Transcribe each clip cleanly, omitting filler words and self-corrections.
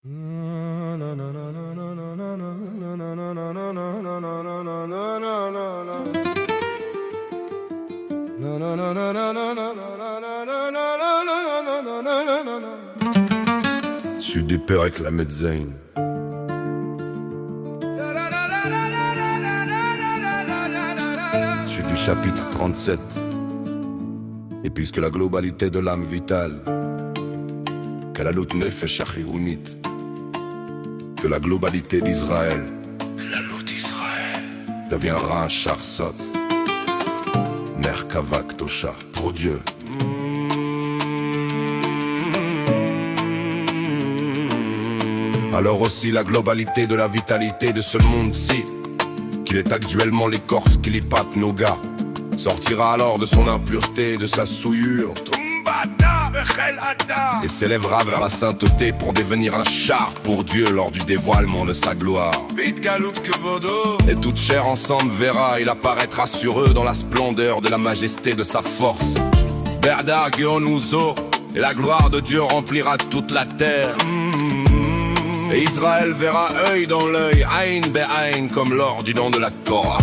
Je suis des peurs avec la Medzain. Je suis du chapitre 37. Et puisque la globalité de l'âme vitale, que la lutte neuf et chachirounit, que la globalité d'Israël, deviendra un charsot, Merkavak Tosha, pour Dieu. Alors aussi la globalité de la vitalité de ce monde-ci, qu'il est actuellement l'écorce qui lipate nos gars, sortira alors de son impureté, de sa souillure, et s'élèvera vers la sainteté pour devenir un char pour Dieu lors du dévoilement de sa gloire. Et toute chair ensemble verra, il apparaîtra sur eux dans la splendeur de la majesté de sa force. Berdar Geonuzo, et la gloire de Dieu remplira toute la terre. Et Israël verra œil dans l'œil, Aïn be'aïn, comme lors du nom de la Torah.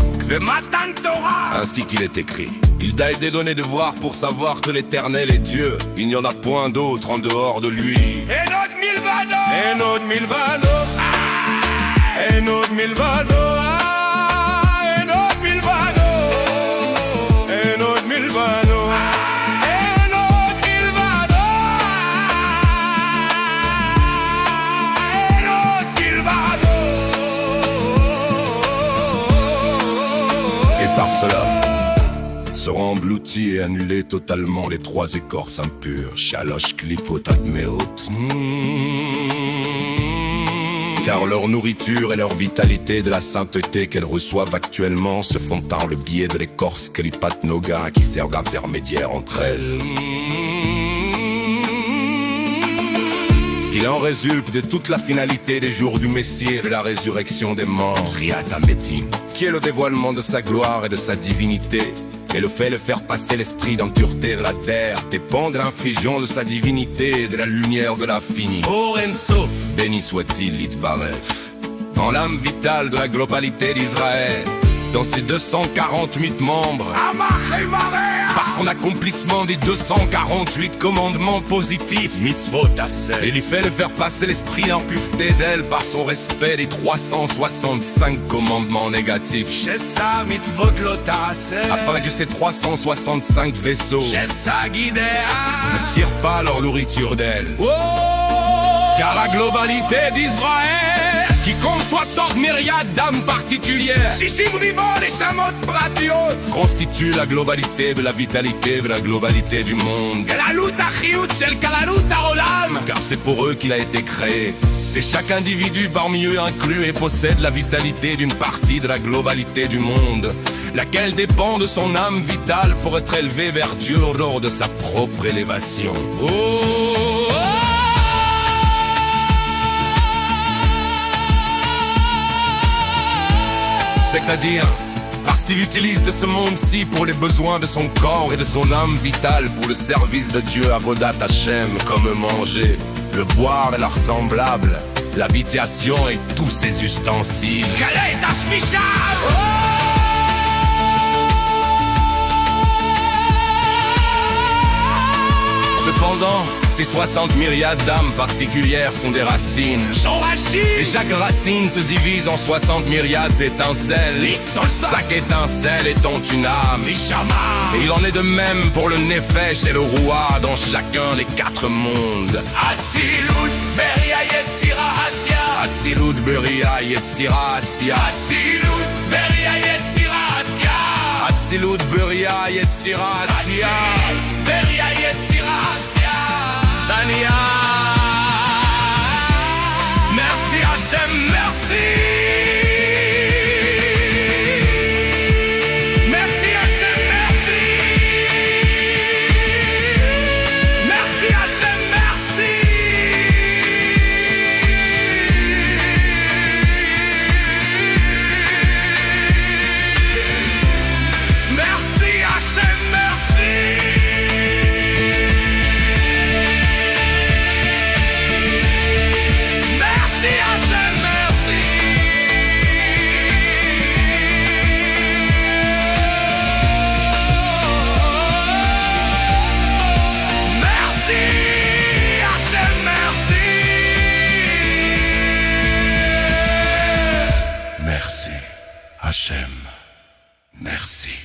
Ainsi qu'il est écrit. Il t'a été donné de voir pour savoir que l'Éternel est Dieu. Il n'y en a point d'autre en dehors de lui. Enod Milvano, Enod Milvano, Enod Milvano, Enod Milvano, Enod Milvano, Enod Milvano, Enod Milvano. Et par cela seront engloutis et annulés totalement les trois écorces impures, Shalosh Klipot Admeot. Car leur nourriture et leur vitalité de la sainteté qu'elles reçoivent actuellement se font par le biais de l'écorce Klipat Noga qui sert d'intermédiaire entre elles. Il en résulte de toute la finalité des jours du Messie et de la résurrection des morts, qui est le dévoilement de sa gloire et de sa divinité. Et le fait de faire passer l'esprit d'impureté de la terre dépend de l'infusion de sa divinité et de la lumière de l'infini. Orensof, béni soit-il, Itbaref, dans l'âme vitale de la globalité d'Israël, dans ses 248 membres, par son accomplissement des 248 commandements positifs, mitzvot asel, et lui fait de faire passer l'esprit d'impureté d'elle par son respect des 365 commandements négatifs, afin que ces 365 vaisseaux ne tirent pas leur nourriture d'elle. Car la globalité d'Israël, qui compte 60 myriades d'âmes particulières, constitue la globalité de la vitalité de la globalité du monde. Car c'est pour eux qu'il a été créé. Et chaque individu parmi eux inclus et possède la vitalité d'une partie de la globalité du monde, laquelle dépend de son âme vitale pour être élevée vers Dieu lors de sa propre élévation. C'est-à-dire, parce qu'il utilise de ce monde-ci pour les besoins de son corps et de son âme vitale pour le service de Dieu Avodat Hashem, comme manger, le boire et leur semblable, l'habitation et tous ses ustensiles. Cependant, ces 60 myriades d'âmes particulières sont des racines. Et chaque racine se divise en 60 myriades d'étincelles. Chaque étincelle étant une âme. Et il en est de même pour le Nefesh et le Roi dans chacun des 4 mondes. Atzilut, Beria, Yetzira, Asia. Atzilut, Beria, Yetzira, Asia. Atzilut, Beria, Yetzira, Asia. Atzilut, Beria, Yetzira, Asia. Beria, Yetzira, Asia. Zania. Merci Hachem, merci. Merci Hachem, merci. Merci Hachem, merci. Merci Hachem, merci. Hachem, merci.